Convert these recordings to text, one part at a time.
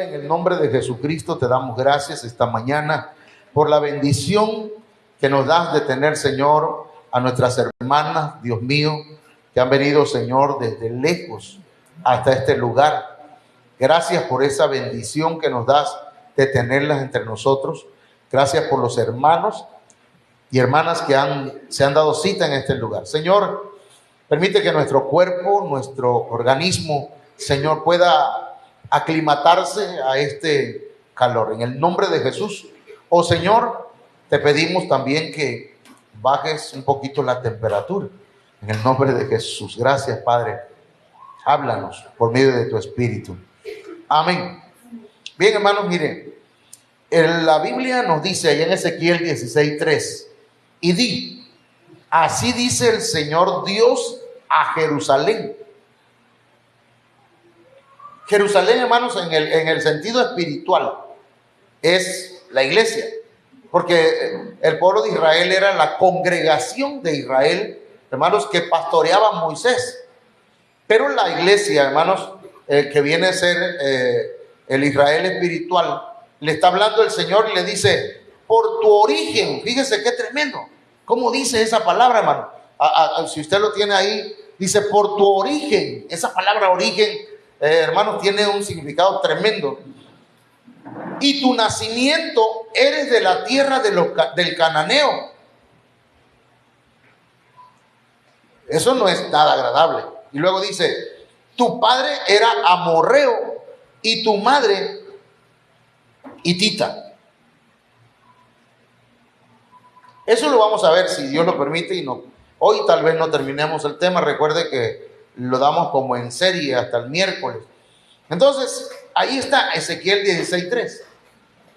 En el nombre de Jesucristo te damos gracias esta mañana por la bendición que nos das de tener, Señor, a nuestras hermanas, Dios mío, que han venido, Señor, desde lejos hasta este lugar. Gracias por esa bendición que nos das de tenerlas entre nosotros. Gracias por los hermanos y hermanas que se han dado cita en este lugar. Señor, permite que nuestro cuerpo, nuestro organismo, Señor, pueda aclimatarse a este calor. En el nombre de Jesús. Oh Señor, te pedimos también que bajes un poquito la temperatura. En el nombre de Jesús. Gracias, Padre. Háblanos por medio de tu Espíritu. Amén. Bien, hermanos, miren. La Biblia nos dice allá en Ezequiel 16:3. Y di, así dice el Señor Dios a Jerusalén. Jerusalén, hermanos, en el sentido espiritual, es la iglesia, porque el pueblo de Israel era la congregación de Israel, hermanos, que pastoreaba Moisés. Pero la iglesia, hermanos, que viene a ser el Israel espiritual, le está hablando el Señor y le dice, por tu origen. Fíjese qué tremendo, cómo dice esa palabra, hermano. Si usted lo tiene ahí, dice, por tu origen. Esa palabra origen, hermanos, tiene un significado tremendo. Y tu nacimiento eres de la tierra del cananeo. Eso no es nada agradable. Y luego dice, tu padre era amorreo y tu madre hitita. Eso lo vamos a ver si Dios lo permite y no. Hoy tal vez no terminemos el tema. Recuerde que lo damos como en serie hasta el miércoles. Entonces, ahí está Ezequiel 16:3.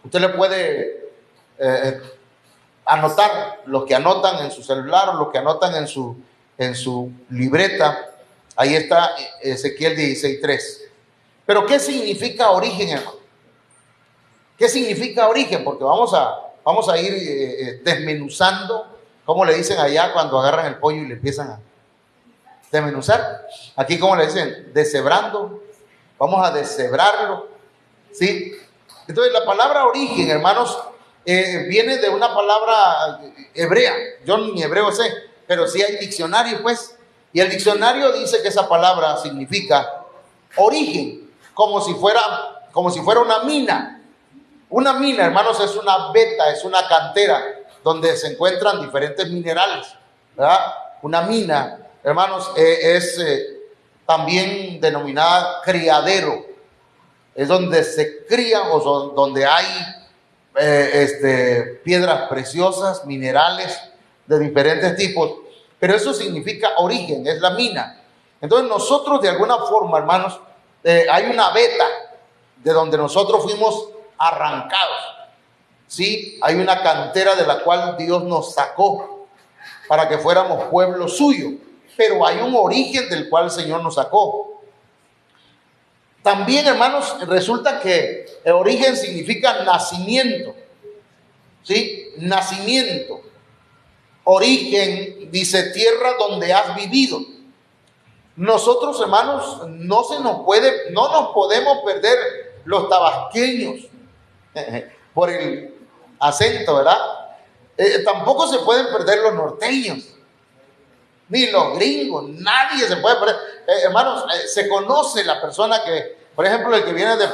Usted le puede anotar, los que anotan en su celular, los que anotan en su libreta. Ahí está Ezequiel 16:3. Pero ¿qué significa origen, hermano? ¿Qué significa origen? Porque vamos a ir desmenuzando, como le dicen allá cuando agarran el pollo y le empiezan a desmenuzar. Aquí, ¿cómo le dicen? Deshebrando. Vamos a deshebrarlo, ¿sí? Entonces, la palabra origen, hermanos, viene de una palabra hebrea. Yo ni hebreo sé, pero sí hay diccionario, pues. Y el diccionario dice que esa palabra significa origen, como si fuera una mina. Una mina, hermanos, es una veta, es una cantera donde se encuentran diferentes minerales, ¿verdad? Una mina, hermanos, es también denominada criadero. Es donde se crían o donde hay piedras preciosas, minerales de diferentes tipos. Pero eso significa origen, es la mina. Entonces nosotros de alguna forma, hermanos, hay una veta de donde nosotros fuimos arrancados. Sí, hay una cantera de la cual Dios nos sacó para que fuéramos pueblo suyo. Pero hay un origen del cual el Señor nos sacó. También, hermanos, resulta que el origen significa nacimiento. ¿Sí? Nacimiento. Origen, dice, tierra donde has vivido. Nosotros, hermanos, no nos podemos perder los tabasqueños por el acento, ¿verdad? Tampoco se pueden perder los norteños, ni los gringos, nadie se puede perder. Hermanos, se conoce la persona que, por ejemplo, el que viene de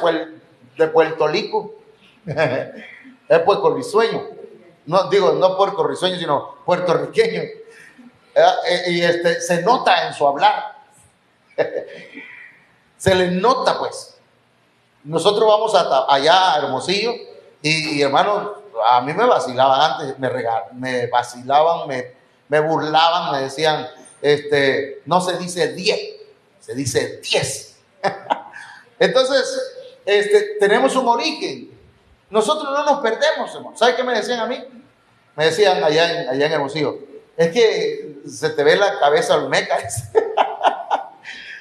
Puerto Rico, es puertorriqueño. No digo, no puertorriqueño, sino puertorriqueño. Y se nota en su hablar. Se le nota, pues. Nosotros vamos allá a Hermosillo y hermanos, a mí me vacilaban antes, me vacilaban, me burlaban, me decían, no se dice 10, se dice 10. Entonces, tenemos un origen. Nosotros no nos perdemos, hermano. ¿Sabe qué me decían a mí? Me decían allá en Hermosillo, es que se te ve la cabeza olmeca.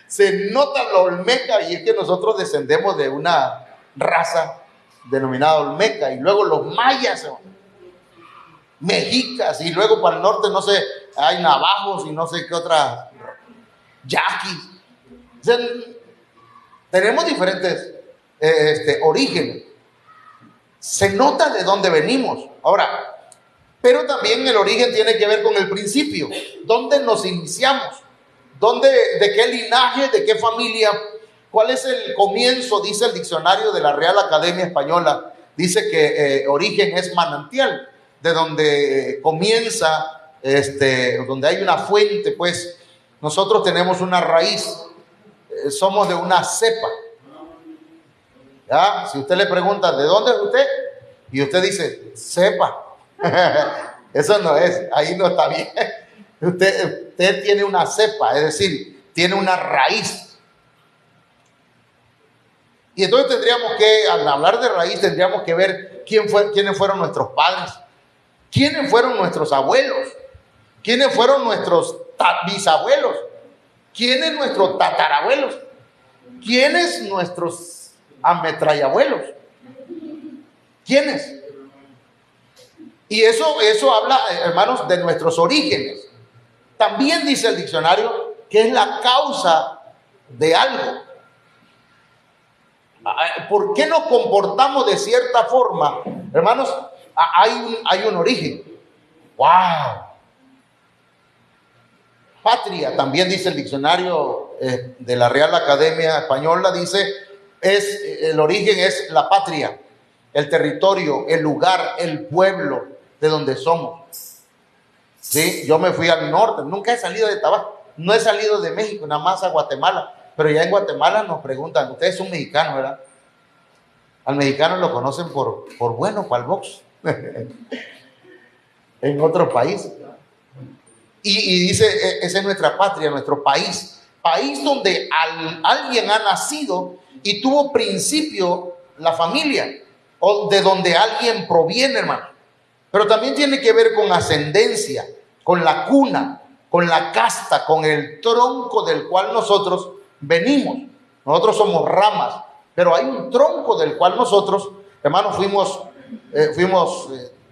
Se nota la olmeca, y es que nosotros descendemos de una raza denominada olmeca, y luego los mayas, hermano, mexicas, y luego para el norte, no sé, hay navajos y no sé qué otras, yaquis. O sea, tenemos diferentes orígenes. Se nota de dónde venimos. Ahora, pero también el origen tiene que ver con el principio. ¿Dónde nos iniciamos? ¿De qué linaje, de qué familia? ¿Cuál es el comienzo? Dice el diccionario de la Real Academia Española. Dice que origen es manantial, de donde comienza, donde hay una fuente, pues. Nosotros tenemos una raíz, somos de una cepa. ¿Ya? Si usted le pregunta, ¿de dónde es usted? Y usted dice, cepa. Eso no es, ahí no está bien. Usted tiene una cepa, es decir, tiene una raíz. Y entonces tendríamos que, al hablar de raíz, tendríamos que ver quiénes fueron nuestros padres, quiénes fueron nuestros abuelos, quiénes fueron nuestros bisabuelos, quiénes nuestros tatarabuelos, quiénes nuestros ametrallabuelos, quiénes. Y eso habla, hermanos, de nuestros orígenes. También dice el diccionario que es la causa de algo. ¿Por qué nos comportamos de cierta forma? Hermanos, hay un origen. ¡Wow! Patria, también dice el diccionario de la Real Academia Española, dice, el origen es la patria, el territorio, el lugar, el pueblo de donde somos. ¿Sí? Yo me fui al norte, nunca he salido de Tabasco, no he salido de México, nada más a Guatemala, pero ya en Guatemala nos preguntan, ustedes son mexicanos, ¿verdad? Al mexicano lo conocen por bueno, para el box, en otros países. Y dice, esa es nuestra patria, nuestro país donde alguien ha nacido y tuvo principio la familia, o de donde alguien proviene, hermano. Pero también tiene que ver con ascendencia, con la cuna, con la casta, con el tronco del cual nosotros venimos. Nosotros somos ramas, pero hay un tronco del cual nosotros, hermanos,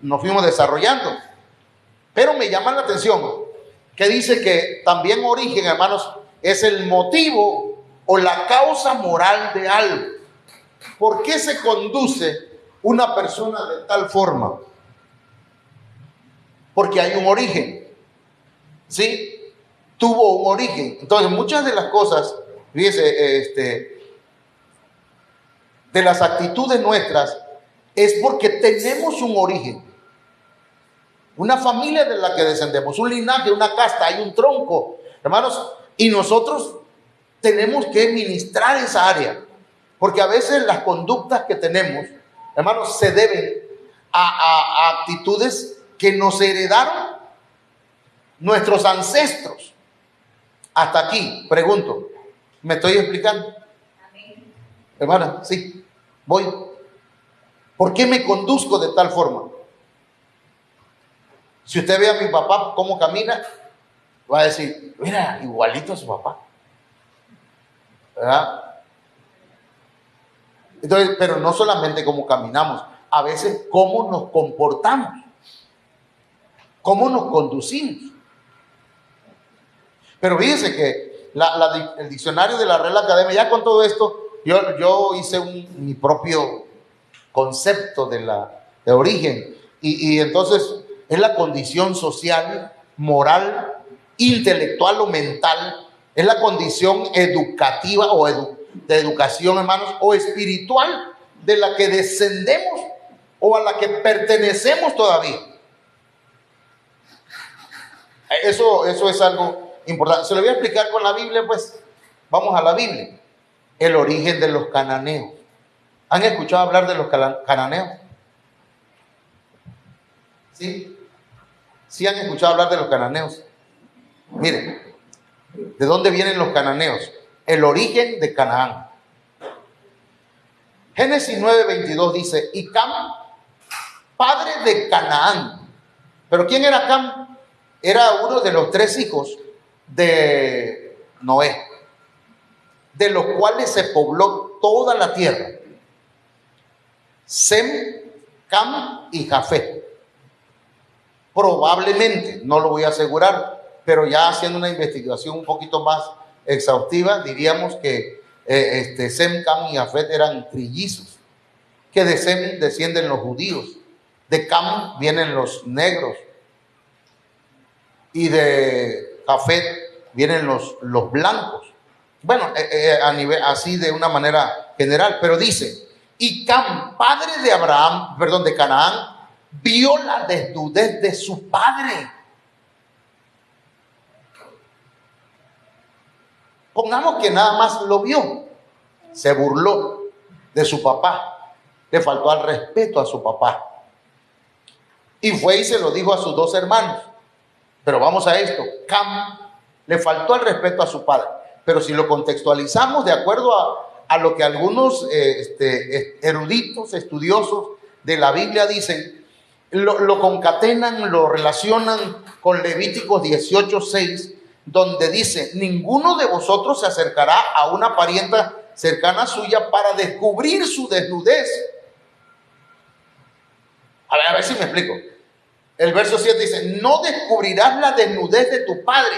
nos fuimos desarrollando. Pero me llama la atención que dice que también origen, hermanos, es el motivo o la causa moral de algo. ¿Por qué se conduce una persona de tal forma? Porque hay un origen, ¿sí? Tuvo un origen. Entonces, muchas de las cosas, fíjese, de las actitudes nuestras, es porque tenemos un origen. Una familia de la que descendemos, un linaje, una casta, hay un tronco, hermanos, y nosotros tenemos que ministrar esa área, porque a veces las conductas que tenemos, hermanos, se deben a actitudes que nos heredaron nuestros ancestros. Hasta aquí, pregunto, ¿me estoy explicando? Hermana, sí, voy. ¿Por qué me conduzco de tal forma? Si usted ve a mi papá cómo camina, va a decir, mira, igualito a su papá, ¿verdad? Entonces, pero no solamente cómo caminamos, a veces cómo nos comportamos, cómo nos conducimos. Pero fíjense que el diccionario de la Real Academia, ya con todo esto, yo hice mi propio concepto de origen, y entonces es la condición social, moral, intelectual o mental, es la condición educativa o de educación, hermanos, o espiritual de la que descendemos o a la que pertenecemos todavía. Eso es algo importante. Se lo voy a explicar con la Biblia, pues. Vamos a la Biblia. El origen de los cananeos. ¿Han escuchado hablar de los cananeos? ¿Sí? ¿Sí han escuchado hablar de los cananeos? Miren, ¿de dónde vienen los cananeos? El origen de Canaán. Génesis 9:22 dice, y Cam, padre de Canaán. ¿Pero quién era Cam? Era uno de los 3 hijos de Noé, de los cuales se pobló toda la tierra. Sem, Cam y Jafet. Probablemente, no lo voy a asegurar, pero ya haciendo una investigación un poquito más exhaustiva, diríamos que Sem, Cam y Jafet eran trillizos, que de Sem descienden los judíos, de Cam vienen los negros y de Jafet vienen los blancos. Bueno, a nivel así de una manera general, pero dice, y Cam, padre de Abraham, perdón, de Canaán, vio la desnudez de su padre. Pongamos que nada más lo vio, se burló de su papá, le faltó al respeto a su papá y fue y se lo dijo a sus dos hermanos. Pero vamos a esto, Cam le faltó al respeto a su padre, pero si lo contextualizamos de acuerdo a lo que algunos eruditos, estudiosos de la Biblia dicen, lo concatenan, lo relacionan con Levíticos 18:6, donde dice, ninguno de vosotros se acercará a una parienta cercana suya para descubrir su desnudez. A ver si me explico. El verso 7 dice, no descubrirás la desnudez de tu padre.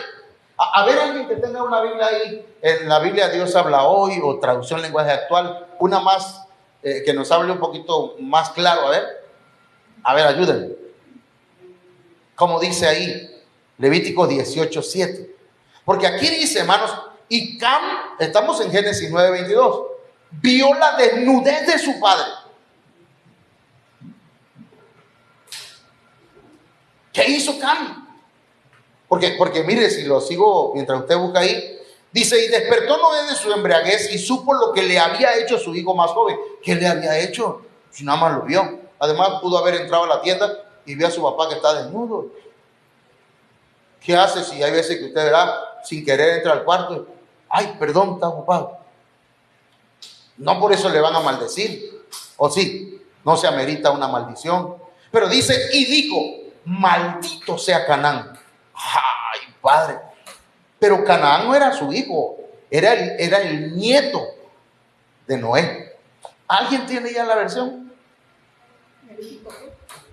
A ver, alguien que tenga una Biblia ahí, en la Biblia Dios habla hoy, o traducción lenguaje actual, una más, que nos hable un poquito más claro, a ver, ayúdenme. Como dice ahí, Levítico 18:7. Porque aquí dice, hermanos, y Cam, estamos en Génesis 9:22, vio la desnudez de su padre. ¿Qué hizo Cam? Porque mire, si lo sigo mientras usted busca ahí, dice, y despertó Noé de su embriaguez y supo lo que le había hecho su hijo más joven. ¿Qué le había hecho? Si nada más lo vio. Además pudo haber entrado a la tienda y vio a su papá que está desnudo. ¿Qué hace si hay veces que usted verá, sin querer entra al cuarto? Ay, perdón, está ocupado. No por eso le van a maldecir. O sí, no se amerita una maldición. Pero dice, y dijo, maldito sea Canaán. Ay, padre. Pero Canaán no era su hijo, era el nieto de Noé. ¿Alguien tiene ya la versión?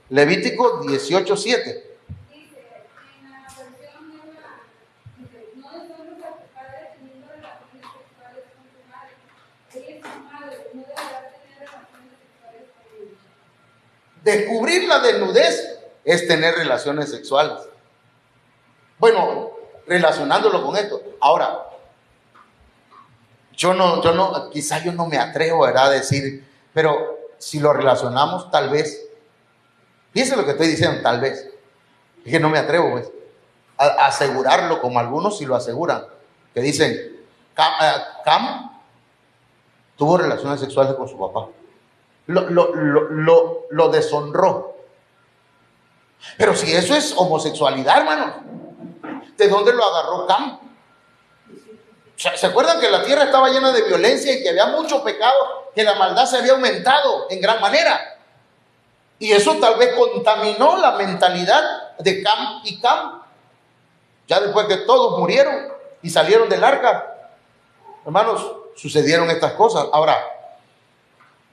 Levítico 18:7. Descubrir la desnudez es tener relaciones sexuales. Bueno, relacionándolo con esto. Ahora, quizás yo no me atrevo, ¿verdad?, a decir, pero si lo relacionamos, tal vez, fíjense lo que estoy diciendo, tal vez, es que no me atrevo, pues, a asegurarlo como algunos sí lo aseguran, que dicen, Cam tuvo relaciones sexuales con su papá. Lo deshonró. Pero si eso es homosexualidad, hermanos, ¿de dónde lo agarró Cam? ¿Se acuerdan que la tierra estaba llena de violencia y que había mucho pecado, que la maldad se había aumentado en gran manera? Y eso tal vez contaminó la mentalidad de Cam y Cam. Ya después que todos murieron y salieron del arca, hermanos, sucedieron estas cosas. Ahora,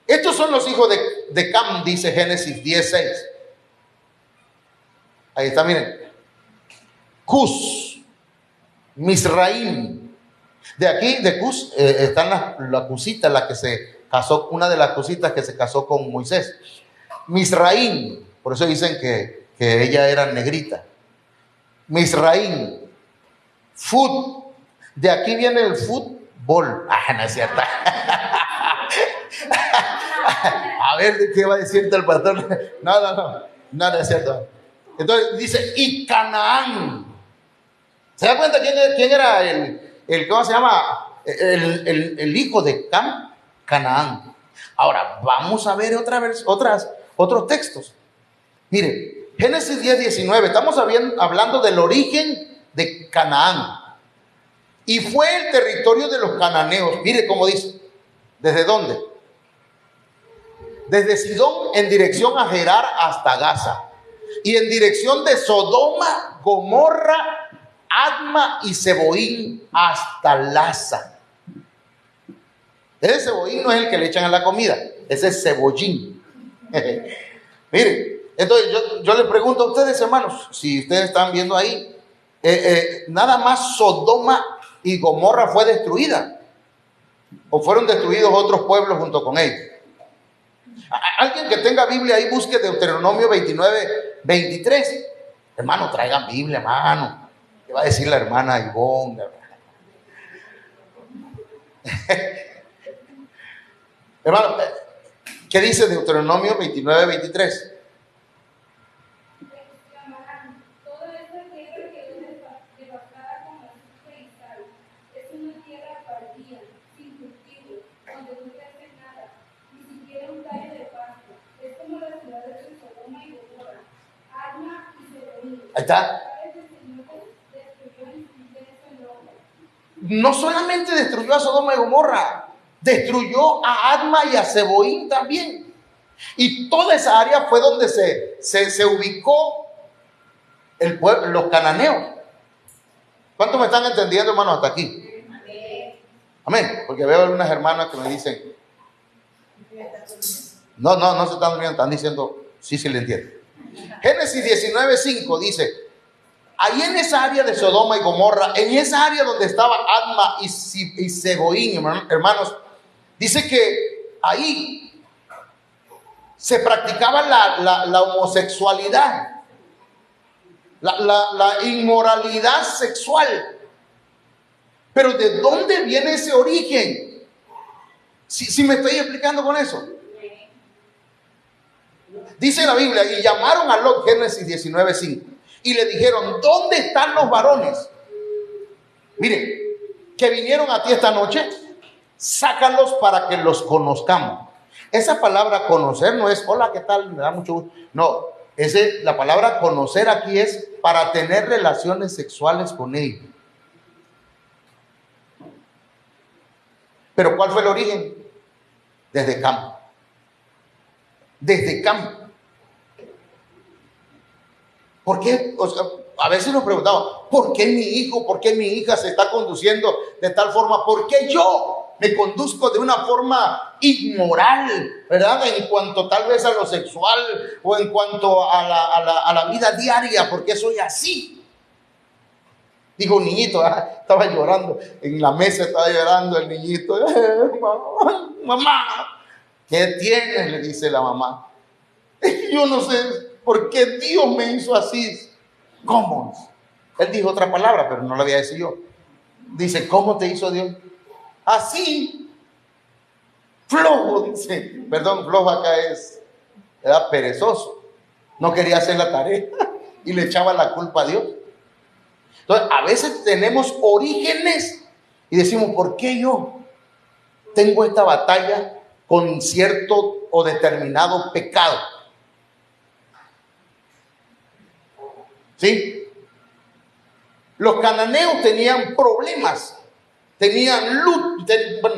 estos son los hijos de Cam, dice Génesis 10:6. Ahí está, miren. Cus, Misraim. De aquí, de Cus, están la cusita, la que se casó, una de las cusitas que se casó con Moisés. Misraim, por eso dicen que ella era negrita. Misraim. Fut, de aquí viene el fútbol. No es cierto. A ver, ¿qué va a decirte el pastor? No es cierto. Entonces dice, y Canaán. ¿Se da cuenta quién era el ¿cómo se llama? El hijo de Cam? Canaán. Ahora, vamos a ver otros textos. Mire, Génesis 10:19, estamos hablando del origen de Canaán. Y fue el territorio de los cananeos. Mire cómo dice. ¿Desde dónde? Desde Sidón en dirección a Gerar hasta Gaza. Y en dirección de Sodoma, Gomorra, Adma y Seboín hasta Laza. Ese cebollín no es el que le echan a la comida, ese es cebollín. Mire, entonces yo les pregunto a ustedes, hermanos, si ustedes están viendo ahí, nada más Sodoma y Gomorra fue destruida. ¿O fueron destruidos otros pueblos junto con ellos? Alguien que tenga Biblia ahí, busque Deuteronomio 29, 23. Hermano, traigan Biblia, hermano. ¿Qué va a decir la hermana Ivonne? Hermano, ¿qué dice Deuteronomio 29, 23? Ahí está. No solamente destruyó a Sodoma y Gomorra, destruyó a Adma y a Zeboín también. Y toda esa área fue donde se ubicó el pueblo, los cananeos. ¿Cuántos me están entendiendo, hermanos, hasta aquí? Amén. Porque veo algunas hermanas que me dicen, no se están durmiendo, están diciendo, sí le entiendo. Génesis 19:5 dice, ahí en esa área de Sodoma y Gomorra, en esa área donde estaba Adma y Zeboín, hermanos, dice que ahí se practicaba la homosexualidad, la inmoralidad sexual. Pero ¿de dónde viene ese origen? Si me estoy explicando con eso. Dice la Biblia, y llamaron a Lot, Génesis 19:5, y le dijeron, ¿dónde están los varones? Miren, que vinieron a ti esta noche, sácalos para que los conozcamos. Esa palabra conocer no es, hola, ¿qué tal? Me da mucho gusto. No, la palabra conocer aquí es para tener relaciones sexuales con ellos. Pero ¿cuál fue el origen? Desde Cam. Desde Cam. ¿Por qué? O sea, a veces nos preguntamos, ¿por qué mi hijo, por qué mi hija se está conduciendo de tal forma? ¿Por qué yo me conduzco de una forma inmoral, verdad? En cuanto tal vez a lo sexual o en cuanto a la vida diaria, ¿por qué soy así? Dijo un niñito, estaba llorando, en la mesa estaba llorando el niñito. Mamá, ¿qué tienes? Le dice la mamá. Yo no sé por qué Dios me hizo así. ¿Cómo? Él dijo otra palabra, pero no la había dicho yo. Dice, ¿cómo te hizo Dios? Así. Flojo, dice. Perdón, flojo acá era perezoso. No quería hacer la tarea y le echaba la culpa a Dios. Entonces, a veces tenemos orígenes y decimos, ¿por qué yo tengo esta batalla con cierto o determinado pecado? ¿Sí? Los cananeos tenían problemas, tenían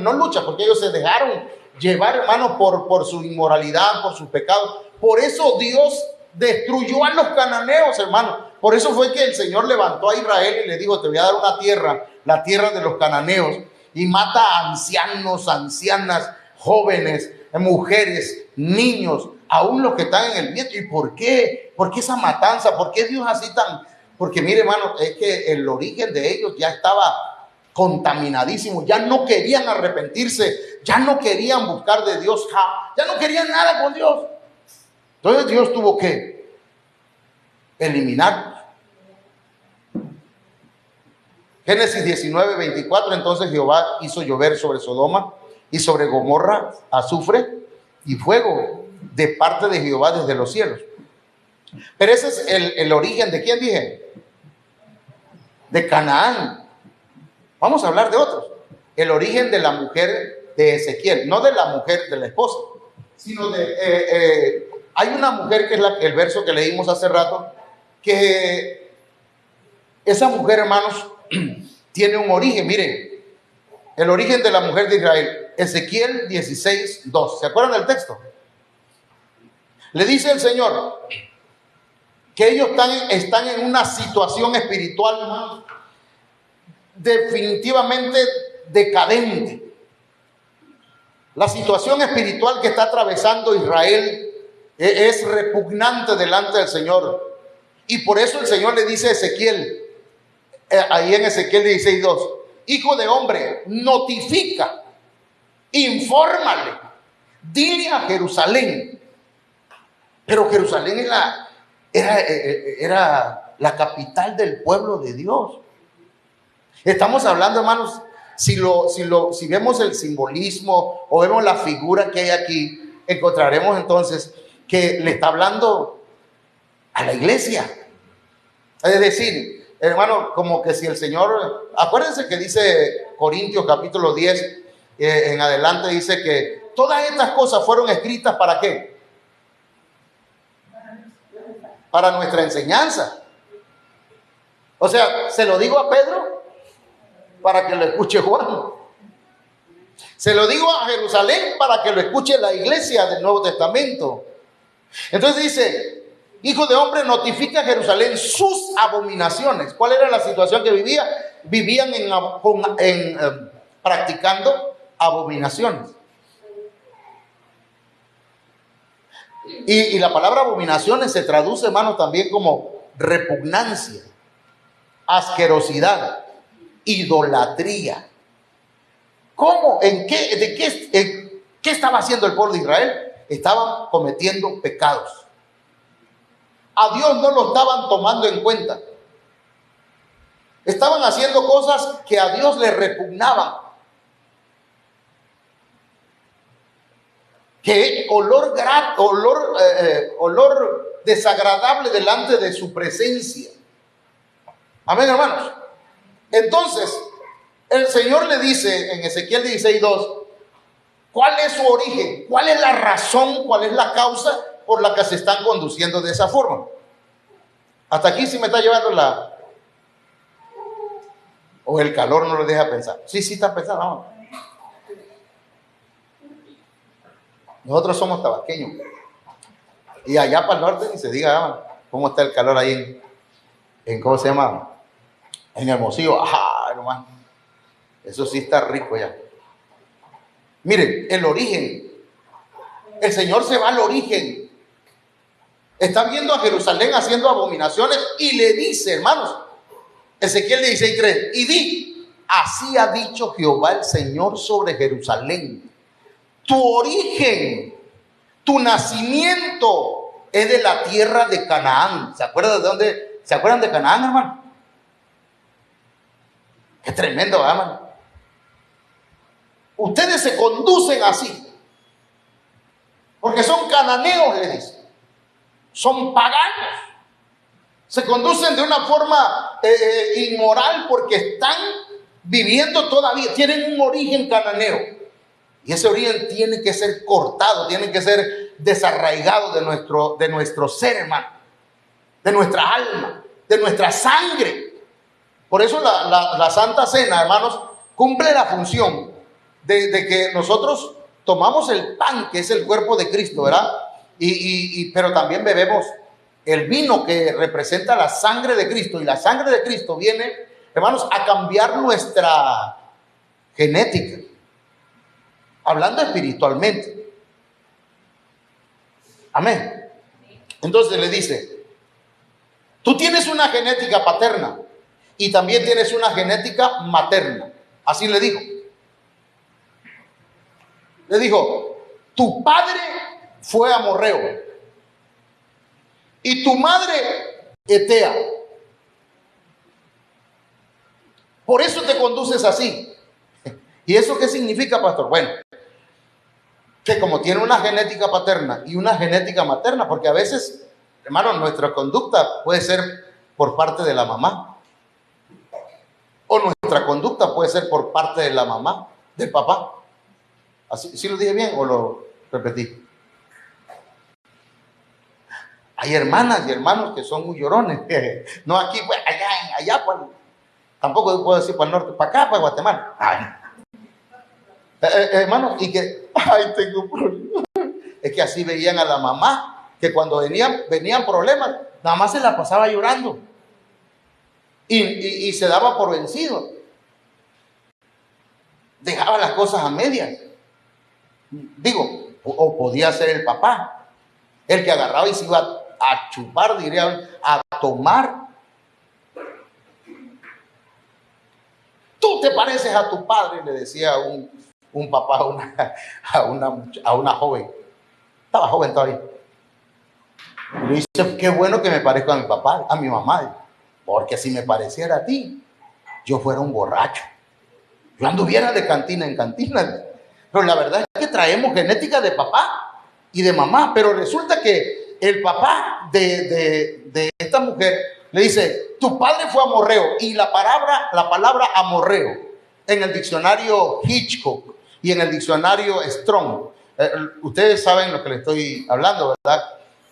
no lucha, porque ellos se dejaron llevar, hermano, por su inmoralidad, por sus pecados. Por eso Dios destruyó a los cananeos, hermano. Por eso fue que el Señor levantó a Israel y le dijo, te voy a dar una tierra, la tierra de los cananeos, y mata a ancianos, ancianas, jóvenes, mujeres, niños, aún los que están en el vientre. ¿Y por qué? ¿Por qué esa matanza? ¿Por qué Dios así tan? Porque mire, hermano, es que el origen de ellos ya estaba contaminadísimo, ya no querían arrepentirse, ya no querían buscar de Dios, ya no querían nada con Dios. Entonces Dios tuvo que eliminar. Génesis 19:24, entonces Jehová hizo llover sobre Sodoma y sobre Gomorra azufre y fuego de parte de Jehová desde los cielos. Pero ese es el origen de ¿quién dije? De Canaán. Vamos a hablar de otros. El origen de la mujer de Ezequiel, no de la mujer de la esposa, sino hay una mujer que es el verso que leímos hace rato, que esa mujer, hermanos, tiene un origen. Miren, el origen de la mujer de Israel, Ezequiel 16:2. ¿Se acuerdan del texto? Le dice el Señor que ellos están en una situación espiritual, hermanos, definitivamente decadente. La situación espiritual que está atravesando Israel es repugnante delante del Señor. Y por eso el Señor le dice a Ezequiel, ahí en Ezequiel 16:2, hijo de hombre, notifica infórmale, dile a Jerusalén. Pero Jerusalén era la capital del pueblo de Dios. Estamos hablando, hermanos, si vemos el simbolismo o vemos la figura que hay aquí, encontraremos entonces que le está hablando a la iglesia. Es decir, hermano, como que si el Señor, acuérdense que dice Corintios capítulo 10 en adelante, dice que todas estas cosas fueron escritas ¿para qué? Para nuestra enseñanza. O sea, se lo digo a Pedro para que lo escuche Juan. Se lo digo a Jerusalén para que lo escuche la iglesia del Nuevo Testamento. Entonces dice, hijo de hombre, notifica a Jerusalén sus abominaciones. ¿Cuál era la situación que vivían? Vivían practicando abominaciones. Y la palabra abominaciones se traduce, hermano, también como repugnancia, asquerosidad, idolatría. ¿Cómo? ¿Qué estaba haciendo el pueblo de Israel? Estaban cometiendo pecados. A Dios no lo estaban tomando en cuenta. Estaban haciendo cosas que a Dios le repugnaban. Que olor desagradable delante de su presencia. Amén, hermanos. Entonces, el Señor le dice en Ezequiel 16:2, ¿cuál es su origen? ¿Cuál es la razón? ¿Cuál es la causa por la que se están conduciendo de esa forma? Hasta aquí sí me está llevando o el calor no lo deja pensar. Sí está pensando, vamos. Nosotros somos tabasqueños. Y allá para el norte ni se diga cómo está el calor ahí en ¿cómo se llama? En Hermosillo. Ajá, hermano. Eso sí está rico ya. Miren, el origen. El Señor se va al origen. Está viendo a Jerusalén haciendo abominaciones y le dice, hermanos, Ezequiel 16:3, y di, así ha dicho Jehová el Señor sobre Jerusalén. Tu origen, tu nacimiento es de la tierra de Canaán. ¿Se acuerdan de dónde? ¿Se acuerdan de Canaán, hermano? Qué tremendo, hermano. Ustedes se conducen así porque son cananeos, le dice. Son paganos. Se conducen de una forma inmoral porque están viviendo todavía, tienen un origen cananeo. Y ese origen tiene que ser cortado, tiene que ser desarraigado de nuestro ser, hermano, de nuestra alma, de nuestra sangre. Por eso la Santa Cena, hermanos, cumple la función de que nosotros tomamos el pan, que es el cuerpo de Cristo, ¿verdad? Pero también bebemos el vino que representa la sangre de Cristo. Y la sangre de Cristo viene, hermanos, a cambiar nuestra genética. Hablando espiritualmente. Amén. Entonces le dice, tú tienes una genética paterna y también tienes una genética materna. Así le dijo. Le dijo, tu padre fue amorreo y tu madre etea. Por eso te conduces así. ¿Y eso qué significa, pastor? Bueno, que como tiene una genética paterna y una genética materna, porque a veces, hermano, nuestra conducta puede ser por parte de la mamá, o nuestra conducta puede ser por parte de la mamá, del papá. ¿Así, sí lo dije bien o lo repetí? Hay hermanas y hermanos que son muy llorones. No aquí, pues, allá, pues, tampoco puedo decir para el norte, para acá, para Guatemala. Hermano, y que, tengo un problema. Es que así veían a la mamá, que cuando venían problemas, nada más se la pasaba llorando. Y se daba por vencido. Dejaba las cosas a medias. Digo, o podía ser el papá, el que agarraba y se iba a chupar, diría, a tomar. Tú te pareces a tu padre, le decía un papá a una joven. Estaba joven todavía. Y le dice, qué bueno que me parezco a mi papá, a mi mamá. Porque si me pareciera a ti, yo fuera un borracho. Yo anduviera de cantina en cantina. Pero la verdad es que traemos genética de papá y de mamá. Pero resulta que el papá de esta mujer le dice, tu padre fue amorreo. Y la palabra amorreo en el diccionario Hitchcock y en el diccionario Strong, ustedes saben lo que le estoy hablando, ¿verdad?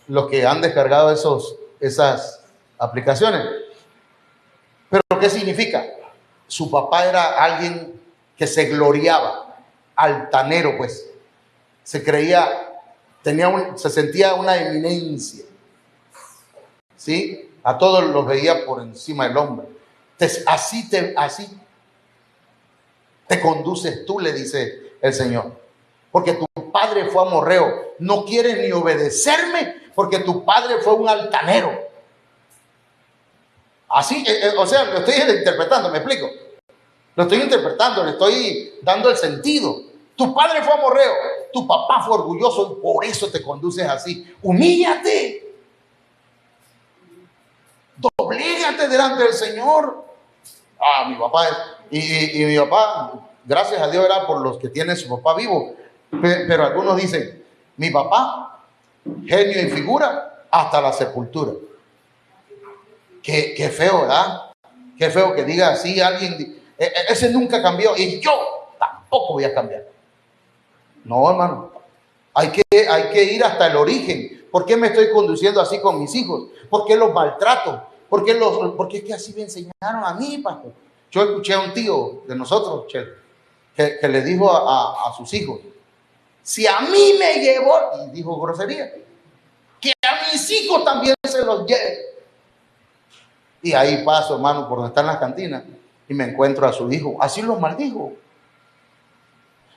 Los que han descargado esas aplicaciones. Pero ¿qué significa? Su papá era alguien que se gloriaba, altanero, pues. Se creía, se sentía una eminencia. ¿Sí? A todos los veía por encima del hombre. Así te conduces tú, le dice el Señor. Porque tu padre fue amorreo. No quieres ni obedecerme porque tu padre fue un altanero. Así, o sea, lo estoy interpretando, ¿me explico? Lo estoy interpretando, le estoy dando el sentido. Tu padre fue amorreo, tu papá fue orgulloso y por eso te conduces así. Humíllate. Doblégate delante del Señor. Mi papá, y mi papá, gracias a Dios, era por los que tienen su papá vivo. Pero algunos dicen, mi papá, genio y figura, hasta la sepultura. Qué feo, ¿verdad? Qué feo que diga así alguien, ese nunca cambió y yo tampoco voy a cambiar. No, hermano, hay que ir hasta el origen. ¿Por qué me estoy conduciendo así con mis hijos? ¿Por qué los maltrato? Porque es que así me enseñaron a mí, pastor. Yo escuché a un tío de nosotros, que le dijo a sus hijos, si a mí me llevó, y dijo grosería, que a mis hijos también se los lleve. Y ahí paso, hermano, por donde están las cantinas y me encuentro a su hijo. Así los maldijo.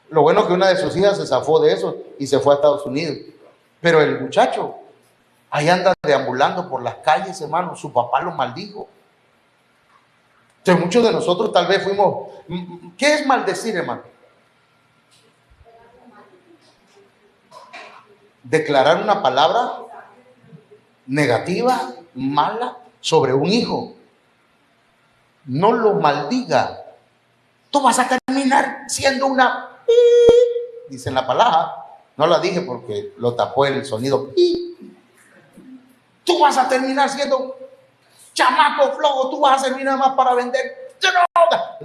Lo bueno es que una de sus hijas se zafó de eso y se fue a Estados Unidos. Pero el muchacho ahí anda deambulando por las calles, hermano. Su papá lo maldijo. Entonces muchos de nosotros tal vez fuimos... ¿Qué es maldecir, hermano? Declarar una palabra negativa, mala, sobre un hijo. No lo maldiga. Tú vas a terminar siendo una... Dicen la palabra. No la dije porque lo tapó el sonido. Tú vas a terminar siendo chamaco flojo. Tú vas a servir nada más para vender droga.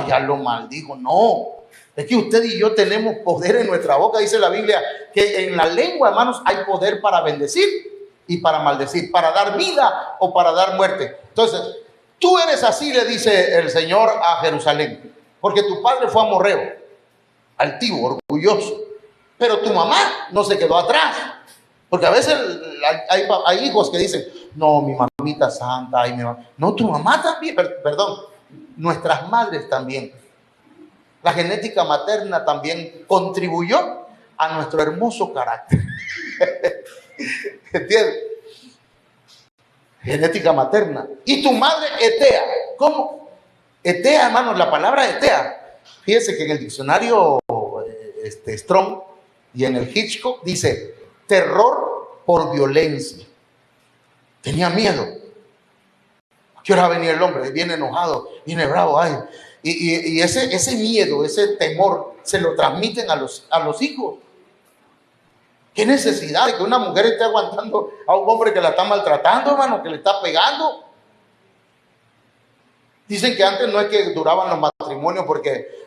Ya lo maldijo. No. Es que usted y yo tenemos poder en nuestra boca. Dice la Biblia que en la lengua, hermanos, hay poder para bendecir y para maldecir, para dar vida o para dar muerte. Entonces, tú eres así, le dice el Señor a Jerusalén, porque tu padre fue amorreo, altivo, orgulloso, pero tu mamá no se quedó atrás, porque a veces hay hijos que dicen, no, mi mamita santa, no, tu mamá también, perdón, nuestras madres también. La genética materna también contribuyó a nuestro hermoso carácter. ¿Entiendes? Genética materna. Y tu madre Etea. ¿Cómo? Etea, hermanos, la palabra Etea. Fíjense que en el diccionario Strong y en el Hitchcock dice terror por violencia. Tenía miedo. ¿A qué hora va a venir el hombre? Viene enojado, viene bravo. Ay. Y ese miedo, ese temor se lo transmiten a los hijos. ¿Qué necesidad de que una mujer esté aguantando a un hombre que la está maltratando, hermano, que le está pegando? Dicen que antes no es que duraban los matrimonios porque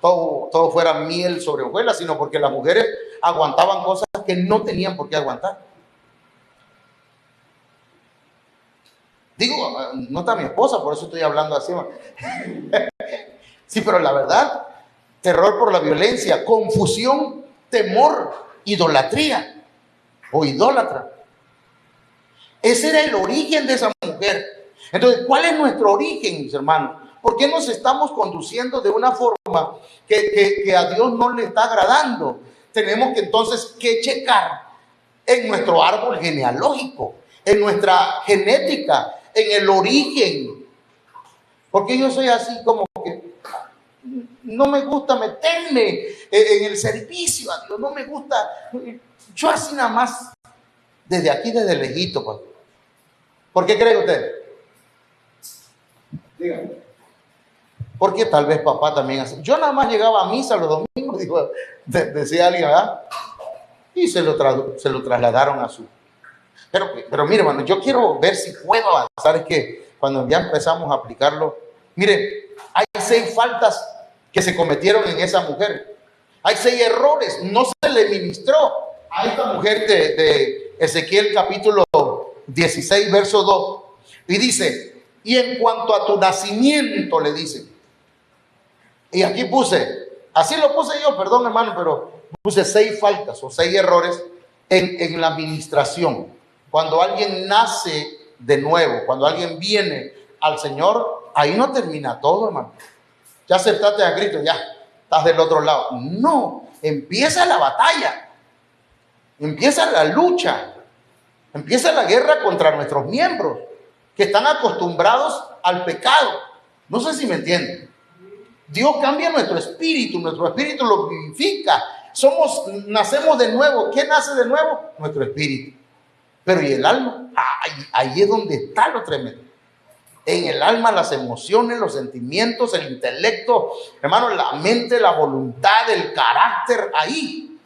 todo fuera miel sobre hojuelas, sino porque las mujeres aguantaban cosas que no tenían por qué aguantar. Digo, no está mi esposa, por eso estoy hablando así. Sí, pero la verdad, terror por la violencia, confusión, temor, idolatría o idólatra. Ese era el origen de esa mujer. Entonces, ¿cuál es nuestro origen, mis hermanos? ¿Por qué nos estamos conduciendo de una forma que a Dios no le está agradando? Tenemos que entonces checar en nuestro árbol genealógico, en nuestra genética, en el origen. Porque yo soy así como que no me gusta meterme en el servicio a Dios, no me gusta. Yo así nada más, desde aquí, desde lejito, pues. ¿Por qué cree usted? Dígame. Porque tal vez papá también hace. Yo nada más llegaba a misa los domingos, digo, decía alguien, ¿verdad? Y se lo trasladaron a su. Pero mire, hermano, yo quiero ver si puedo avanzar. Es que cuando ya empezamos a aplicarlo, mire, hay 6 faltas que se cometieron en esa mujer. Hay 6 errores. No se le ministró a esta mujer de Ezequiel capítulo 16, verso 2. Y dice, y en cuanto a tu nacimiento, le dice. Y aquí así lo puse yo, perdón hermano, pero puse 6 faltas o 6 errores en la administración. Cuando alguien nace de nuevo, cuando alguien viene al Señor, ahí no termina todo, hermano. Ya aceptaste a Cristo, ya estás del otro lado. No, empieza la batalla, empieza la lucha, empieza la guerra contra nuestros miembros que están acostumbrados al pecado. No sé si me entienden. Dios cambia nuestro espíritu lo vivifica. Nacemos de nuevo. ¿Qué nace de nuevo? Nuestro espíritu. Pero ¿y el alma? Ahí es donde está lo tremendo. En el alma, las emociones, los sentimientos, el intelecto, hermano, la mente, la voluntad, el carácter, ahí.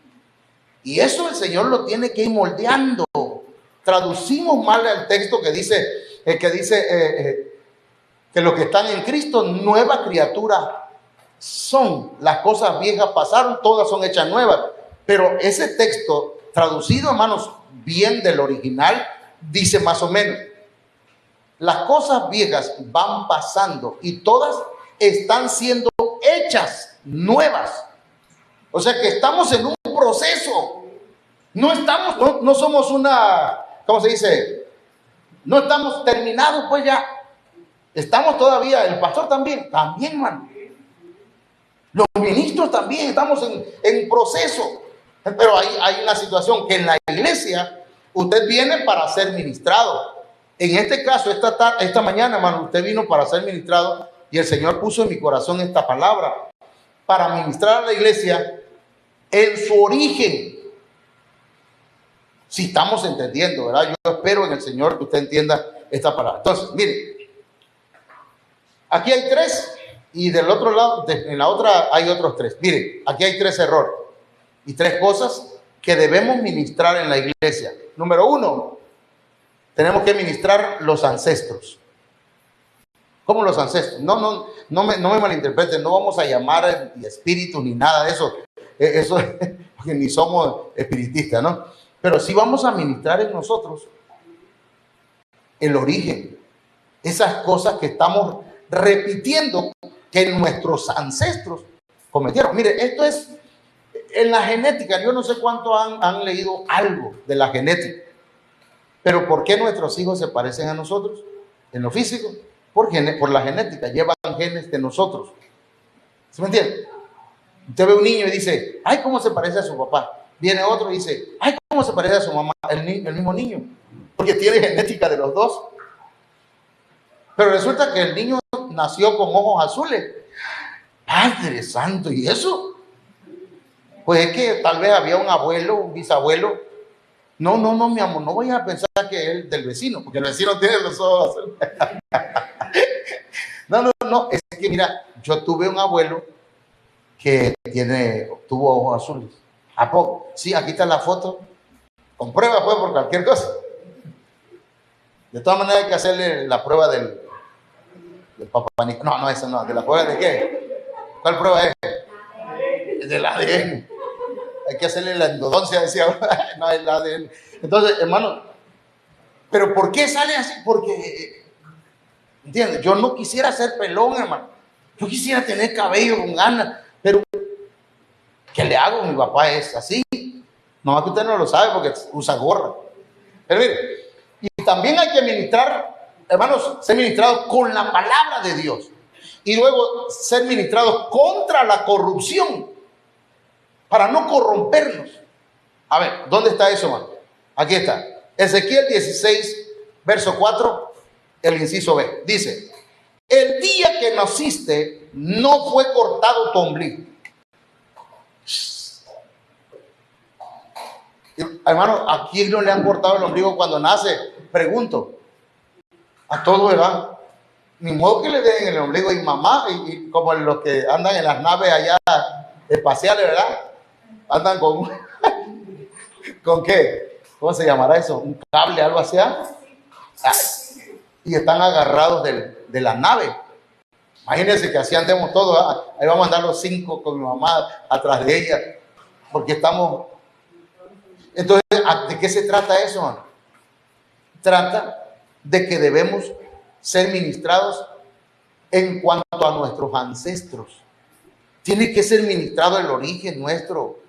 Y eso el Señor lo tiene que ir moldeando. Traducimos mal el texto que dice que los que están en Cristo, nueva criatura son. Las cosas viejas pasaron, todas son hechas nuevas. Pero ese texto, traducido, hermanos, bien del original, dice más o menos, las cosas viejas van pasando y todas están siendo hechas nuevas. O sea que estamos en un proceso. No somos una, ¿cómo se dice? No estamos terminados, pues ya. Estamos todavía, el pastor también, hermano. Los ministros también estamos en proceso. Pero hay una situación que en la iglesia usted viene para ser ministrado. En este caso, esta mañana, hermano, usted vino para ser ministrado y el Señor puso en mi corazón esta palabra para ministrar a la iglesia en su origen. Si estamos entendiendo, ¿verdad? Yo espero en el Señor que usted entienda esta palabra. Entonces, mire, aquí hay 3 y del otro lado, en la otra hay otros 3. Mire, aquí hay 3 errores y 3 cosas que debemos ministrar en la iglesia. Número 1, tenemos que ministrar los ancestros. ¿Cómo los ancestros? No me malinterpreten, no vamos a llamar espíritu ni nada de eso. Eso porque ni somos espiritistas, ¿no? Pero sí vamos a ministrar en nosotros el origen. Esas cosas que estamos repitiendo que nuestros ancestros cometieron. Mire, esto es en la genética. Yo no sé cuánto han leído algo de la genética. Pero ¿por qué nuestros hijos se parecen a nosotros? En lo físico, por la genética. Llevan genes de nosotros. ¿Se me entiende? Usted ve un niño y dice, ay, ¿cómo se parece a su papá? Viene otro y dice, ay, ¿cómo se parece a su mamá? El mismo niño. Porque tiene genética de los dos. Pero resulta que el niño nació con ojos azules. Padre santo, ¿y eso? Pues es que tal vez había un abuelo, un bisabuelo. No, mi amor, no vayas a pensar que es del vecino, porque el vecino tiene los ojos azules. No, es que mira, yo tuve un abuelo que tuvo ojos azules. ¿A poco? Sí, aquí está la foto. Comprueba pues por cualquier cosa. De todas maneras hay que hacerle la prueba del Papá Nicolás. No, esa no. ¿De la prueba de qué? ¿Cuál prueba es? Del ADN. Hay que hacerle la endodoncia, decía. No, el ADN. Entonces, hermano, ¿pero por qué sale así? Porque, ¿entiendes? Yo no quisiera ser pelón, hermano. Yo quisiera tener cabello con ganas. Pero, ¿qué le hago? Mi papá es así. Nomás que usted no lo sabe porque usa gorra. Pero mire, y también hay que ministrar, hermanos, ser ministrados con la palabra de Dios. Y luego ser ministrados contra la corrupción. Para no corrompernos. A ver, ¿dónde está eso, hermano? Aquí está. Ezequiel 16, verso 4, el inciso B. Dice, el día que naciste, no fue cortado tu ombligo. Hermano, ¿a quién no le han cortado el ombligo cuando nace? Pregunto. A todos, ¿verdad? Ni modo que le den el ombligo y mamá, y como los que andan en las naves allá espaciales, ¿verdad? Andan con ¿con qué? ¿Cómo se llamará eso? ¿Un cable, algo así? Y están agarrados de la nave. Imagínense que así andemos todos, ¿verdad? Ahí vamos a andar los 5 con mi mamá atrás de ella, porque estamos... Entonces, ¿de qué se trata eso, hermano? Trata de que debemos ser ministrados en cuanto a nuestros ancestros. Tiene que ser ministrado el origen nuestro.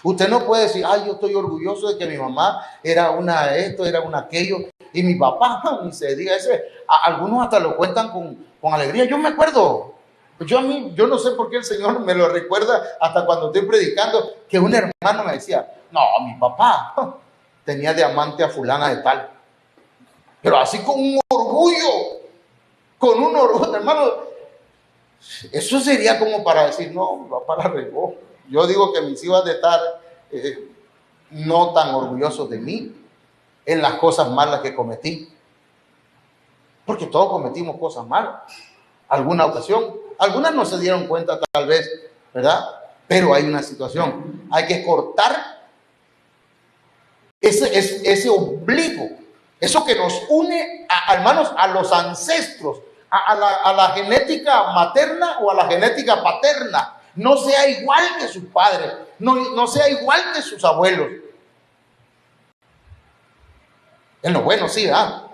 Usted no puede decir, ay, yo estoy orgulloso de que mi mamá era una esto, era una aquello, y mi papá, ni se diga ese. Algunos hasta lo cuentan con alegría. Yo me acuerdo, yo no sé por qué el Señor me lo recuerda hasta cuando estoy predicando, que un hermano me decía, no, mi papá tenía de amante a fulana de tal. Pero así con un orgullo, hermano. Eso sería como para decir, no, mi papá la regó. Yo digo que mis hijos de estar no tan orgullosos de mí en las cosas malas que cometí. Porque todos cometimos cosas malas. Alguna ocasión, algunas no se dieron cuenta tal vez, ¿verdad? Pero hay una situación. Hay que cortar ese ombligo. Eso que nos une, hermanos, a los ancestros, a la genética materna o a la genética paterna. No sea igual que sus padres, no sea igual que sus abuelos. En lo bueno sí, ¿ah?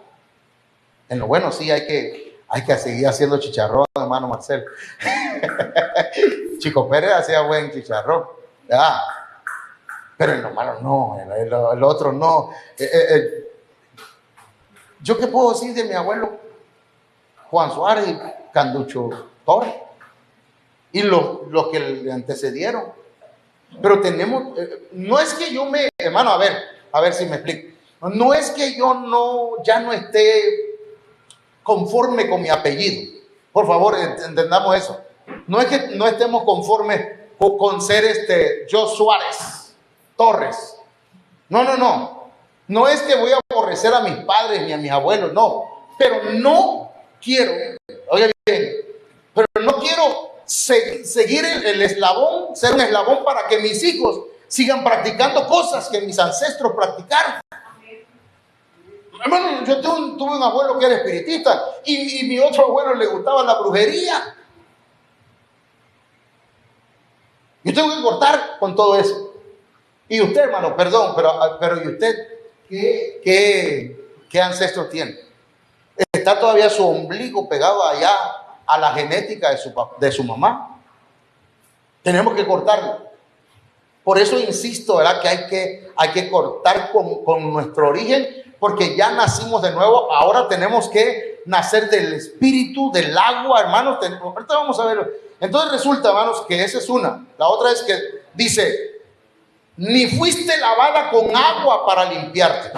En lo bueno sí hay que seguir haciendo chicharrón, hermano Marcel. Chico Pérez hacía buen chicharrón, ¿verdad? Pero en lo malo no, el otro no. ¿Yo qué puedo decir de mi abuelo Juan Suárez y Canducho Torres? Y los que le antecedieron. Pero tenemos, no es que yo hermano, a ver si me explico. No es que yo ya no esté conforme con mi apellido. Por favor, entendamos eso. No es que no estemos conformes con ser yo Suárez Torres. No. No es que voy a aborrecer a mis padres ni a mis abuelos, no. Pero no quiero, oiga bien, pero no quiero seguir el eslabón, ser un eslabón para que mis hijos sigan practicando cosas que mis ancestros practicaron. Hermano, yo tuve un abuelo que era espiritista y mi otro abuelo le gustaba la brujería. Yo tengo que cortar con todo eso. Y usted, hermano, perdón, pero ¿y usted qué ancestros tiene? ¿Está todavía su ombligo pegado allá a la genética de su mamá? Tenemos que cortarlo. Por eso insisto, ¿verdad? Que hay que cortar con nuestro origen, porque ya nacimos de nuevo. Ahora tenemos que nacer del espíritu, del agua, hermanos. Ahorita vamos a verlo. Entonces resulta, hermanos, que esa es una. La otra es que dice, ni fuiste lavada con agua para limpiarte.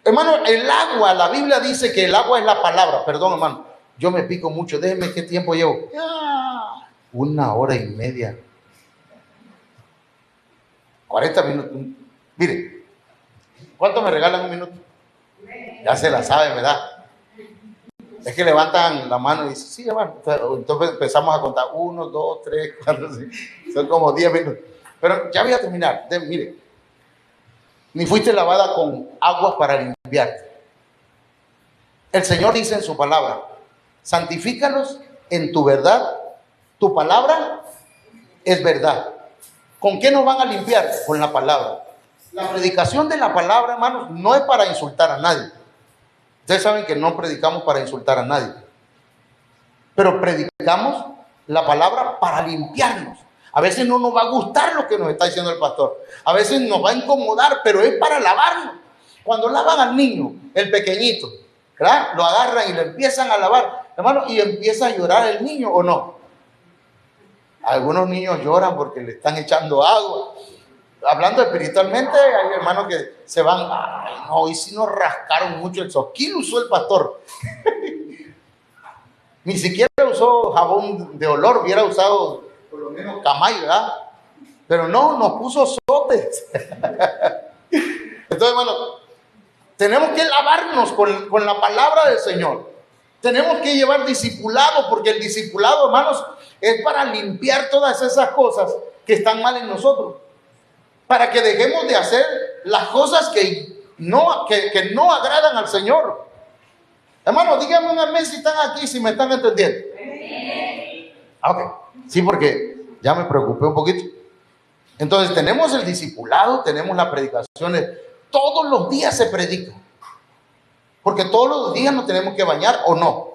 Hermano, el agua, la Biblia dice que el agua es la palabra. Perdón, hermano, yo me pico mucho. Déjeme, ¿qué tiempo llevo? 1 hora y media. 40 minutos. Mire, ¿cuánto me regalan un minuto? Ya se la saben, ¿verdad? Es que levantan la mano y dicen, sí, hermano. Entonces empezamos a contar 1, 2, 3, 4, 5. Son como 10 minutos. Pero ya voy a terminar. Mire, ni fuiste lavada con aguas para limpiarte. El Señor dice en su palabra, santifícalos en tu verdad. Tu palabra es verdad. ¿Con qué nos van a limpiar? Con la palabra. La predicación de la palabra, hermanos, no es para insultar a nadie. Ustedes saben que no predicamos para insultar a nadie. Pero predicamos la palabra para limpiarnos. A veces no nos va a gustar lo que nos está diciendo el pastor. A veces nos va a incomodar, pero es para lavarnos. Cuando lavan al niño, el pequeñito, ¿verdad? Lo agarran y lo empiezan a lavar, hermano, y empieza a llorar el niño, ¿o no? Algunos niños lloran porque le están echando agua. Hablando espiritualmente, hay hermanos que se van, ay, no, y si nos rascaron mucho el soquil, usó el pastor. Ni siquiera usó jabón de olor, hubiera usado por lo menos Camay, ¿verdad? Pero no, nos puso sotes. Entonces, hermano, tenemos que lavarnos con la palabra del Señor. Tenemos que llevar discipulado, porque el discipulado, hermanos, es para limpiar todas esas cosas que están mal en nosotros. Para que dejemos de hacer las cosas que no agradan al Señor. Hermano, díganme una vez si están aquí, si me están entendiendo. Ok, sí, porque ya me preocupé un poquito. Entonces tenemos el discipulado, tenemos las predicaciones. Todos los días se predica. Porque todos los días nos tenemos que bañar, ¿o no?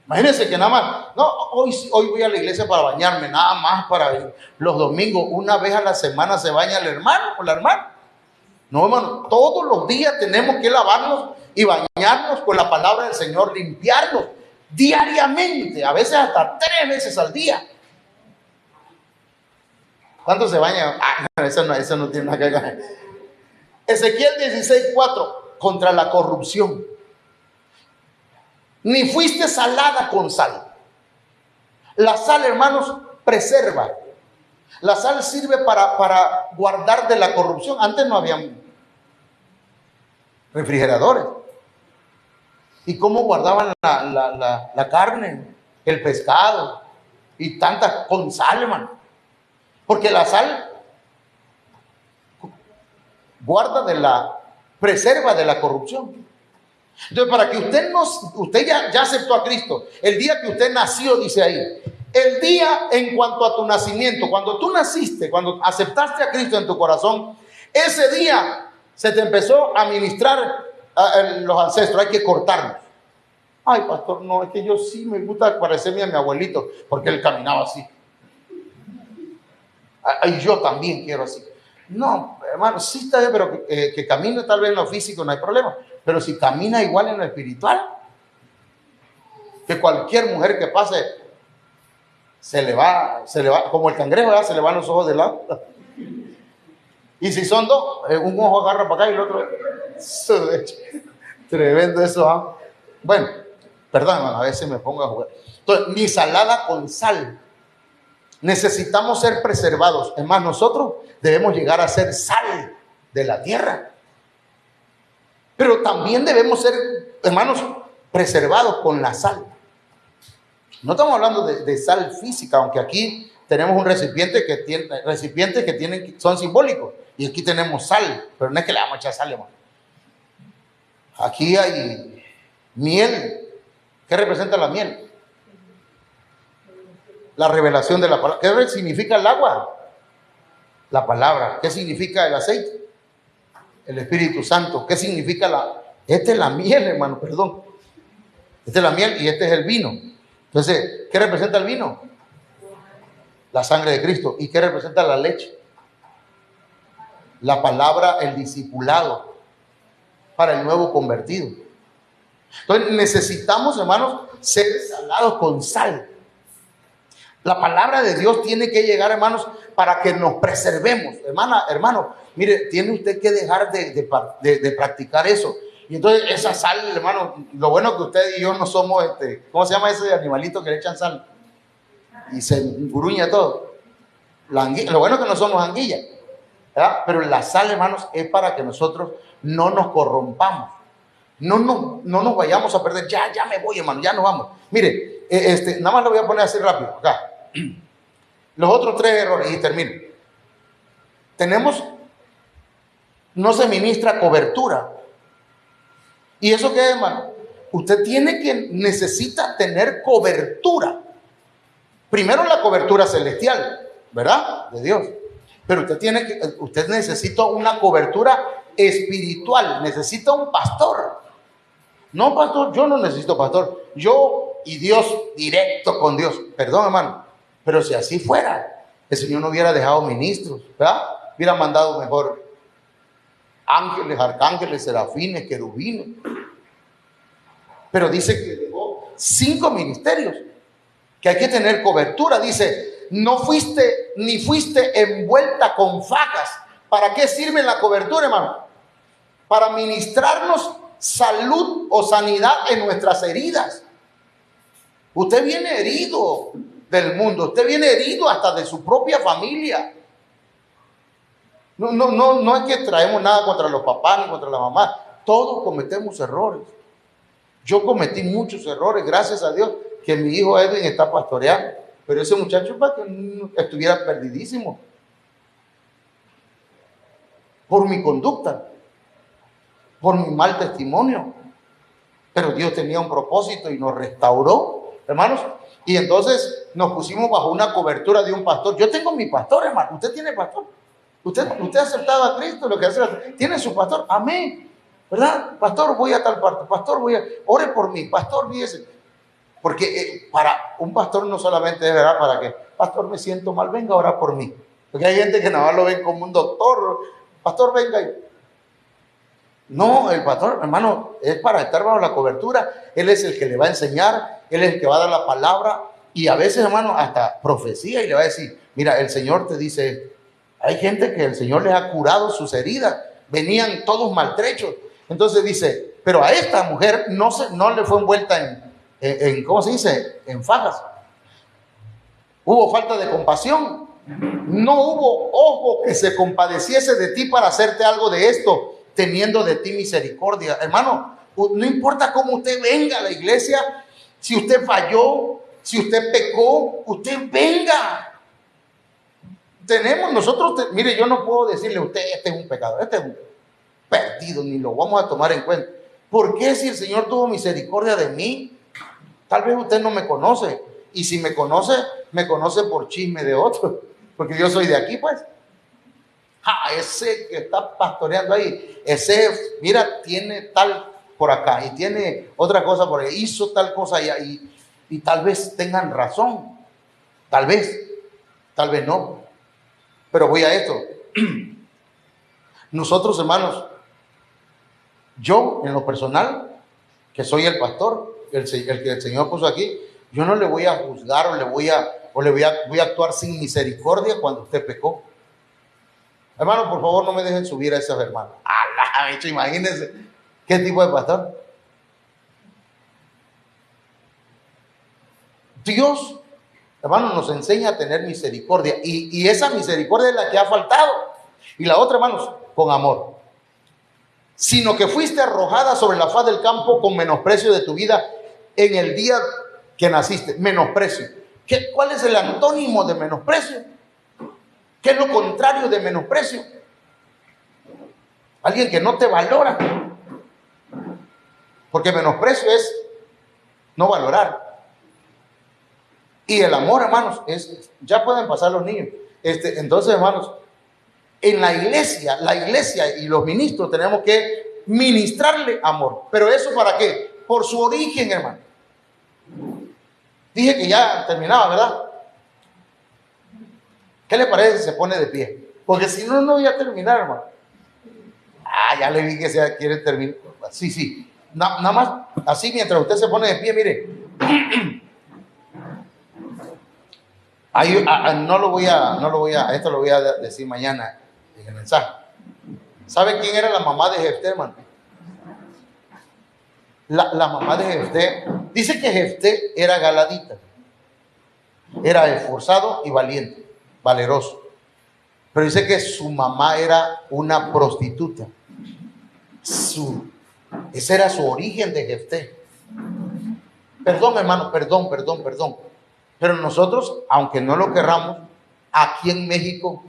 Imagínense que nada más, no, hoy voy a la iglesia para bañarme, nada más para los domingos, una vez a la semana se baña el hermano o la hermana. No, hermano, todos los días tenemos que lavarnos y bañarnos con la palabra del Señor, limpiarnos diariamente, a veces hasta 3 veces al día. ¿Cuánto se baña? Eso no tiene nada que ver. Ezequiel 16:4, contra la corrupción. Ni fuiste salada con sal. La sal, hermanos, preserva. La sal sirve para guardar de la corrupción. Antes no había refrigeradores. ¿Y cómo guardaban la carne, el pescado y tantas con sal, hermano? Porque la sal preserva de la corrupción. Entonces, para que usted ya aceptó a Cristo, el día que usted nació, dice ahí, el día en cuanto a tu nacimiento, cuando tú naciste, cuando aceptaste a Cristo en tu corazón, ese día se te empezó a ministrar los ancestros, hay que cortarlos. Ay, pastor, no, es que yo sí me gusta parecerme a mi abuelito, porque él caminaba así. Y yo también quiero así. No, hermano, sí está bien, pero que camine tal vez en lo físico no hay problema. Pero si camina igual en lo espiritual, que cualquier mujer que pase se le va, como el cangrejo, ¿verdad? Se le van los ojos de lado. Y si son dos, un ojo agarra para acá y el otro. Tremendo eso, ¿ah? Bueno, perdón, hermano, a veces me pongo a jugar. Entonces, ni salada con sal. Necesitamos ser preservados. Es más, nosotros debemos llegar a ser sal de la tierra. Pero también debemos ser, hermanos, preservados con la sal. No estamos hablando de sal física, aunque aquí tenemos un recipiente que son simbólicos. Y aquí tenemos sal, pero no es que le vamos a echar sal, hermano. Aquí hay miel. ¿Qué representa la miel? La revelación de la palabra. ¿Qué significa el agua? La palabra. ¿Qué significa el aceite? El Espíritu Santo. ¿Qué significa Esta es la miel, hermano, perdón. Esta es la miel y este es el vino. Entonces, ¿qué representa el vino? La sangre de Cristo. ¿Y qué representa la leche? La palabra, el discipulado para el nuevo convertido. Entonces, necesitamos, hermanos, ser salados con sal. La palabra de Dios tiene que llegar, hermanos, para que nos preservemos. Hermano, mire, tiene usted que dejar de practicar eso. Y entonces esa sal, hermano, lo bueno que usted y yo no somos, ¿cómo se llama ese animalito que le echan sal? Y se gruña todo. Lo bueno que no somos anguilla, ¿verdad? Pero la sal, hermanos, es para que nosotros no nos corrompamos. No nos vayamos a perder. Ya me voy, hermano, ya nos vamos. Mire, nada más lo voy a poner así rápido, acá. Los otros 3 errores y termino. No se ministra cobertura. ¿Y eso qué es, hermano? Usted necesita tener cobertura. Primero la cobertura celestial, ¿verdad? De Dios. Pero usted necesita una cobertura espiritual, necesita un pastor. No, pastor, yo no necesito pastor. Yo y Dios, directo con Dios. Perdón, hermano. Pero si así fuera, el Señor no hubiera dejado ministros, ¿verdad? Hubiera mandado mejor ángeles, arcángeles, serafines, querubines. Pero dice que dejó 5 ministerios, que hay que tener cobertura. Dice, no fuiste ni fuiste envuelta con fajas. ¿Para qué sirve la cobertura, hermano? Para ministrarnos salud o sanidad en nuestras heridas. Usted viene herido del mundo, usted viene herido hasta de su propia familia. No es que traemos nada contra los papás ni contra la mamá. Todos cometemos errores. Yo cometí muchos errores, gracias a Dios que mi hijo Edwin está pastoreando. Pero ese muchacho para que estuviera perdidísimo por mi conducta, por mi mal testimonio. Pero Dios tenía un propósito y nos restauró, hermanos. Y entonces nos pusimos bajo una cobertura de un pastor. Yo tengo mi pastor, hermano. ¿Usted tiene pastor? ¿Usted ha aceptado a Cristo? Lo que hace, tiene su pastor. Amén. ¿Verdad? Pastor, voy a tal parte. Pastor, ore por mí. Pastor, fíjese. Porque para un pastor no solamente es verdad para que, pastor, me siento mal, venga a orar por mí. Porque hay gente que nada más lo ven como un doctor. Pastor, venga. No, el pastor, hermano, es para estar bajo la cobertura. Él es el que le va a enseñar. Él es el que va a dar la palabra. Y a veces, hermano, hasta profecía y le va a decir, mira, el Señor te dice esto. Hay gente que el Señor les ha curado sus heridas. Venían todos maltrechos. Entonces dice, pero a esta mujer no le fue envuelta en ¿cómo se dice? En fajas. Hubo falta de compasión. No hubo ojo que se compadeciese de ti para hacerte algo de esto, teniendo de ti misericordia. Hermano, no importa cómo usted venga a la iglesia, si usted falló, si usted pecó, usted venga. Mire, yo no puedo decirle a usted, este es un pecado, este es un perdido, ni lo vamos a tomar en cuenta. ¿Por qué si el Señor tuvo misericordia de mí? Tal vez usted no me conoce, y si me conoce por chisme de otro, porque yo soy de aquí, pues. Ese que está pastoreando ahí, ese, mira, tiene tal por acá, y tiene otra cosa por ahí, hizo tal cosa allá, y tal vez tengan razón, tal vez no. Pero voy a esto. Nosotros, hermanos, yo en lo personal, que soy el pastor, el que el Señor puso aquí, yo no le voy a juzgar voy a actuar sin misericordia cuando usted pecó. Hermano, por favor, no me dejen subir a esos hermanos. Imagínense qué tipo de pastor. Dios, hermano, nos enseña a tener misericordia. Y esa misericordia es la que ha faltado. Y la otra, hermanos, con amor. Sino que fuiste arrojada sobre la faz del campo con menosprecio de tu vida en el día que naciste. Menosprecio. ¿Cuál es el antónimo de menosprecio? ¿Qué es lo contrario de menosprecio? Alguien que no te valora. Porque menosprecio es no valorar. Y el amor, hermanos, ya pueden pasar los niños. Entonces, hermanos, en la iglesia y los ministros tenemos que ministrarle amor. ¿Pero eso para qué? Por su origen, hermano. Dije que ya terminaba, ¿verdad? ¿Qué le parece si se pone de pie? Porque si no, no voy a terminar, hermano. Ya le vi que se quiere terminar. Sí. Nada más, así mientras usted se pone de pie, mire. Esto lo voy a decir mañana en el mensaje. ¿Sabe quién era la mamá de Jefté, hermano? La mamá de Jefté, dice que Jefté era galadita, era esforzado y valiente, valeroso. Pero dice que su mamá era una prostituta. Ese era su origen de Jefté. Perdón, hermano, perdón. Pero nosotros, aunque no lo querramos, aquí en México,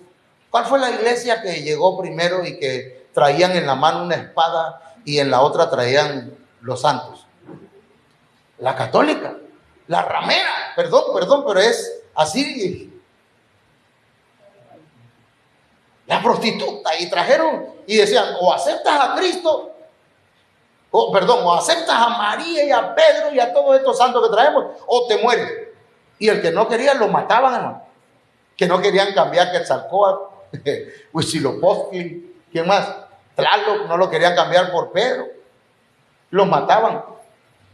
¿cuál fue la iglesia que llegó primero y que traían en la mano una espada y en la otra traían los santos? La católica, la ramera. Perdón, pero es así. La prostituta. Y trajeron y decían, o aceptas a Cristo, o aceptas a María y a Pedro y a todos estos santos que traemos, o te mueres. Y el que no quería lo mataban, hermano. Que no querían cambiar Quetzalcóatl, Huitzilopochtli, ¿quién más? Tlaloc, no lo querían cambiar por Pedro. Los mataban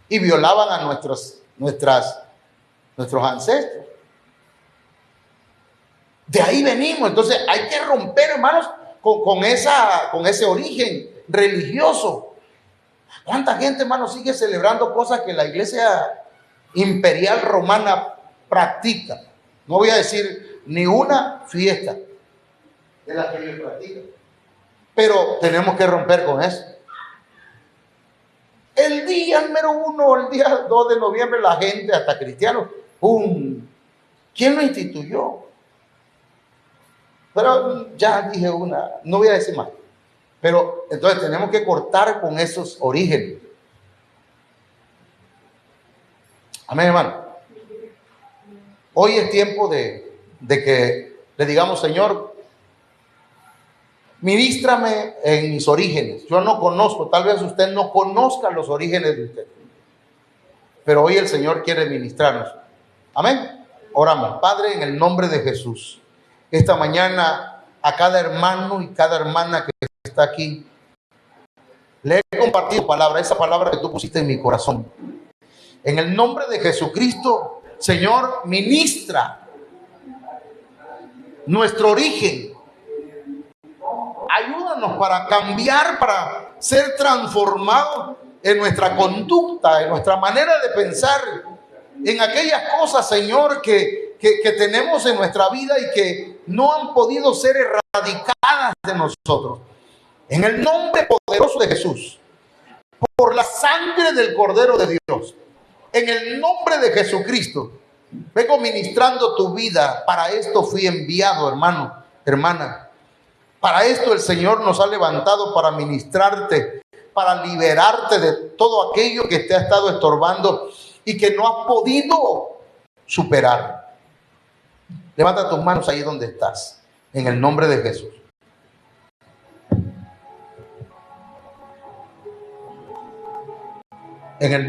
y violaban a nuestros ancestros. De ahí venimos. Entonces hay que romper, hermanos, con ese origen religioso. ¿Cuánta gente, hermano, sigue celebrando cosas que la iglesia imperial romana practica. No voy a decir ni una fiesta de las que ellos practican, pero tenemos que romper con eso. El día número 1, el día 2 de noviembre, la gente, hasta cristianos, ¡pum! ¿Quién lo instituyó? Pero ya dije una, no voy a decir más. Pero entonces tenemos que cortar con esos orígenes. Amén, hermano. Hoy es tiempo de que le digamos, Señor, ministrame en mis orígenes. Yo no conozco, tal vez usted no conozca los orígenes de usted, pero hoy el Señor quiere ministrarnos. Amén. Oramos. Padre, en el nombre de Jesús, esta mañana a cada hermano y cada hermana que está aquí, le he compartido palabra, esa palabra que tú pusiste en mi corazón. En el nombre de Jesucristo, Señor, ministra nuestro origen. Ayúdanos para cambiar, para ser transformados en nuestra conducta, en nuestra manera de pensar, en aquellas cosas, Señor, que tenemos en nuestra vida y que no han podido ser erradicadas de nosotros. En el nombre poderoso de Jesús, por la sangre del Cordero de Dios, en el nombre de Jesucristo, vengo ministrando tu vida. Para esto fui enviado, hermano, hermana. Para esto el Señor nos ha levantado, para ministrarte, para liberarte de todo aquello que te ha estado estorbando y que no has podido superar. Levanta tus manos ahí donde estás, en el nombre de Jesús. En el